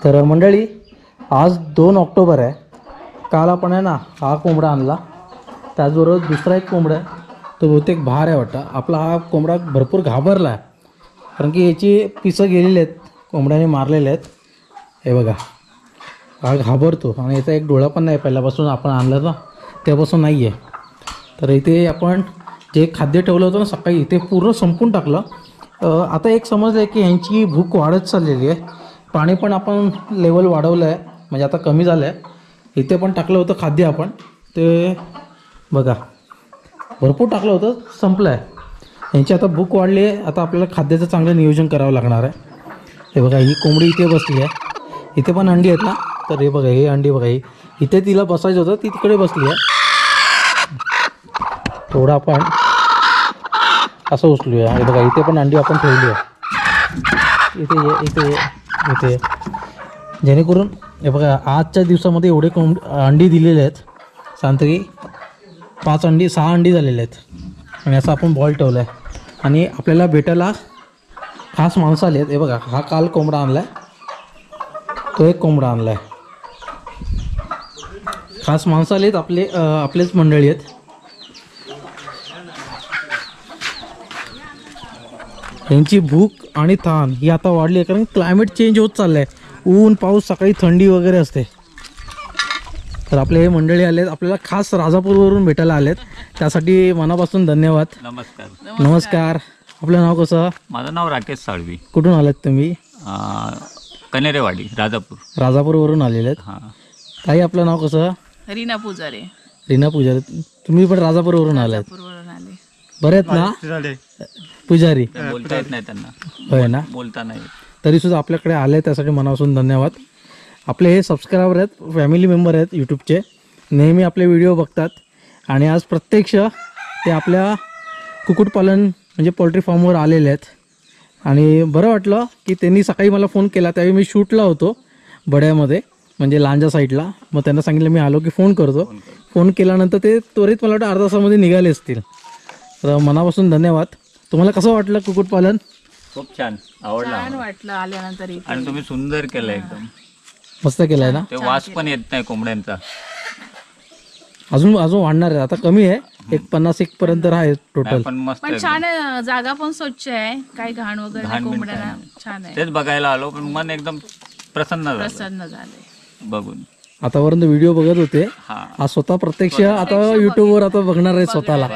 तर मंडळी आज 2 ऑक्टोबर आहे. काल आपण आहे ना हा कोंबडा आणला, त्याचबरोबर दुसरा एक कोंबडा आहे तो बहुतेक बाहेर आहे वाटतं. आपला हा कोंबडा भरपूर घाबरला आहे कारण की याची पिसं गेलेली आहेत, कोंबड्याने मारलेले आहेत. हे बघा हा घाबरतो आणि याचा एक डोळा पण नाही, पहिल्यापासून आपण आणलं ना त्यापासून नाही आहे. तर इथे आपण जे खाद्य ठेवलं होतं ना सकाळी इथे पूर्ण संपून टाकलं. आता एक समजलं आहे की यांची भूक वाढत चाललेली आहे. पाणी पण आपण लेवल वाढवलं आहे, म्हणजे आता कमी झालं आहे. इथे पण टाकलं होतं खाद्य आपण, ते बघा भरपूर टाकलं होतं, संपलं आहे. यांची आता भूक वाढली आहे, आता आपल्याला खाद्याचं चांगलं नियोजन करावं लागणार आहे. हे बघा ही कोंबडी इथे बसली आहे, इथे पण अंडी आहेत ना. तर हे बघा हे अंडी बघा, ही इथे तिला बसायचं होतं, ती तिकडे बसली आहे. थोडं आपण असं उचलूया. हे बघा इथे पण अंडी आपण ठेवली आहे, इथे इथे जेणेकरून हे बघा आजच्या दिवसामध्ये एवढे अंडी दिलेले आहेत. सांगतो की 6 अंडी झालेले आहेत आणि असं आपण बॉल ठेवलं आहे. आणि आपल्याला भेटायला खास माणसं आली आहेत. हे बघा हा काल कोंबडा आणला आहे, तो एक कोंबडा आणला आहे. खास माणसं आली आहेत, आपलेच मंडळी आहेत. यांची भूक आणि ताण ही आता वाढली आहे कारण क्लायमेट चेंज होत चाललं आहे. ऊन पाऊस, सकाळी थंडी वगैरे असते. तर आपले हे मंडळी आलेत, आपल्याला खास राजापूरवरून भेटायला आलेत, त्यासाठी मनापासून धन्यवाद. नमस्कार. नमस्कार. आपलं नाव कसं? माझं नाव राकेश साळवी. कुठून आलात तुम्ही? कनेरेवाडी, राजापूरवरून आलेले आहेत. हां. ताई आपलं नाव कसं? रीना पुजारे. रीना पुजारी. तुम्ही पण राजापूरवरून आलात? बरे आहेत ना पुजारी? बोलता येत नाही त्यांना. होय ना, बोलता नाही. तरीसुद्धा आपल्याकडे आले, त्यासाठी मनापासून धन्यवाद. आपले हे सबस्क्रायबर आहेत, फॅमिली मेंबर आहेत यूट्यूबचे, नेहमी आपले व्हिडिओ बघतात आणि आज प्रत्यक्ष ते आपल्या कुक्कुटपालन म्हणजे पोल्ट्री फार्मवर आलेले आहेत. आणि बरं वाटलं की त्यांनी सकाळी मला फोन केला, त्यावेळी मी शूटला होतो बड्यामध्ये, म्हणजे लांजा साईडला. मग त्यांना सांगितलं मी आलो की फोन करतो. फोन केल्यानंतर ते त्वरित मला वाटतं अर्धा तासामध्ये निघाले असतील. तर मनापासून धन्यवाद. तुम्हाला कसं वाटलं कुक्कुटपालन? खूप छान, आवडला वाटलं आल्यानंतर. आणि तुम्ही सुंदर केलं, एकदम मस्त केलंय ना. ते वास पण येत नाही कोंबड्यांचा. अजून वाढणार आहे, आता कमी आहे, एक 50-1 पर्यंत आहे टोटल. पण मस्त पण छान आहे, जागा पण स्वच्छ आहे, काही घाण वगैरे नाही, कोंबड्यांना छान आहे. तेच बघायला आलो, पण मन एकदम प्रसन्न झाले बघून. आतापर्यंत व्हिडिओ बघत होते, आज स्वतः प्रत्यक्ष आता युट्यूबवर आता बघणार आहे स्वतःला.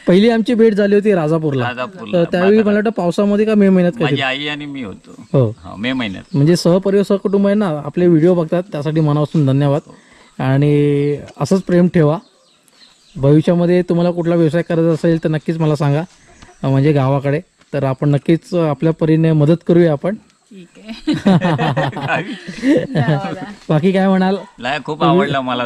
पहिली आमची भेट झाली होती राजापूरला. तर त्यावेळी मला वाटतं पावसामध्ये का मे महिन्यात, माझी आई आणि मी होतो. हो, मे महिन्यात. म्हणजे सहपरिवार सहकुटुंब आहे ना, आपले व्हिडिओ बघतात, त्यासाठी मनापासून धन्यवाद. आणि असंच प्रेम ठेवा. भविष्यामध्ये तुम्हाला कुठला व्यवसाय करायचा असेल तर नक्कीच मला सांगा, म्हणजे गावाकडे, तर आपण नक्कीच आपल्या परीने मदत करूया आपण. ठीक आहे. बाकी काय म्हणाल? खूप आवडला मला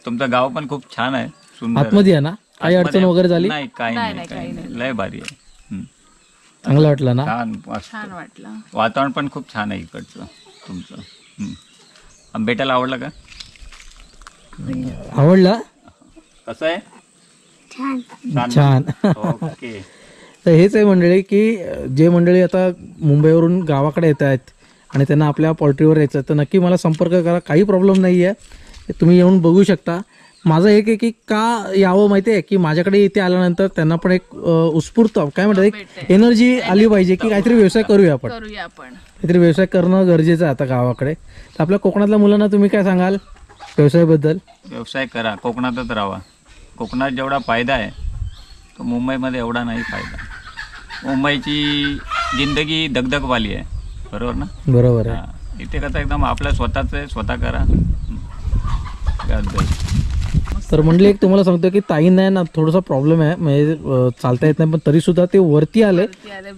तुमचं गाव पण खूप छान आहे, सुंदर. आतमध्ये आहे ना, काही अडचण वगैरे झाली नाही? काही नाही, लय भारी आहे. चांगलं वाटलं ना? छान वाटलं. वातावरण पण खूप छान आहे इकडचं तुमचं. भेटायला आवडलं का? आवडला? कसं आहे? छान. ओके. तर हेच आहे मंडळी की जे मंडळी आता मुंबईवरून गावाकडे येत आहेत आणि त्यांना आपल्या पोल्ट्रीवर यायचं तर नक्की मला संपर्क करा, काही प्रॉब्लेम नाही आहे. तुम्ही येऊन बघू शकता. माझं एक आहे की का यावं माहिती आहे की माझ्याकडे इथे आल्यानंतर त्यांना पण एक उत्स्फूर्त काय म्हणतात, एक एनर्जी आली पाहिजे की काहीतरी व्यवसाय करूया आपण. काहीतरी व्यवसाय करणं गरजेचं आहे आता गावाकडे. तर आपल्या कोकणातल्या मुलांना तुम्ही काय सांगाल व्यवसायाबद्दल? व्यवसाय करा, कोकणातच राहा. कोकणात जेवढा फायदा आहे तो मुंबईमध्ये एवढा नाही फायदा. मुंबईची जिंदगी दगदगवाली आहे, बरोबर ना? बरोबर आहे. इथे कसं एकदम आपलं स्वतःच आहे, स्वतः करा. तर म्हणले एक तुम्हाला सांगतो की ताईंना ना थोडासा प्रॉब्लेम आहे, म्हणजे चालता येत नाही, पण तरीसुद्धा ते वरती आले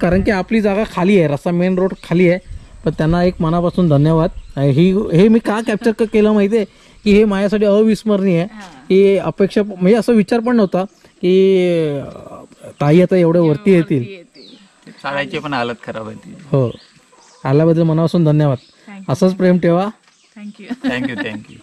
कारण की आपली जागा खाली आहे, रस्ता मेन रोड खाली आहे. पण त्यांना एक मनापासून धन्यवाद. हे मी का कॅप्चर केलं माहिती आहे की हे माझ्यासाठी अविस्मरणीय आहे. ही अपेक्षा म्हणजे असं विचार पण नव्हता की ताई आता एवढ्या वरती येतील. चालायची पण हालत खराब आहे. हो, आल्याबद्दल मनापासून धन्यवाद. असंच प्रेम ठेवा. थँक्यू. थँक्यू.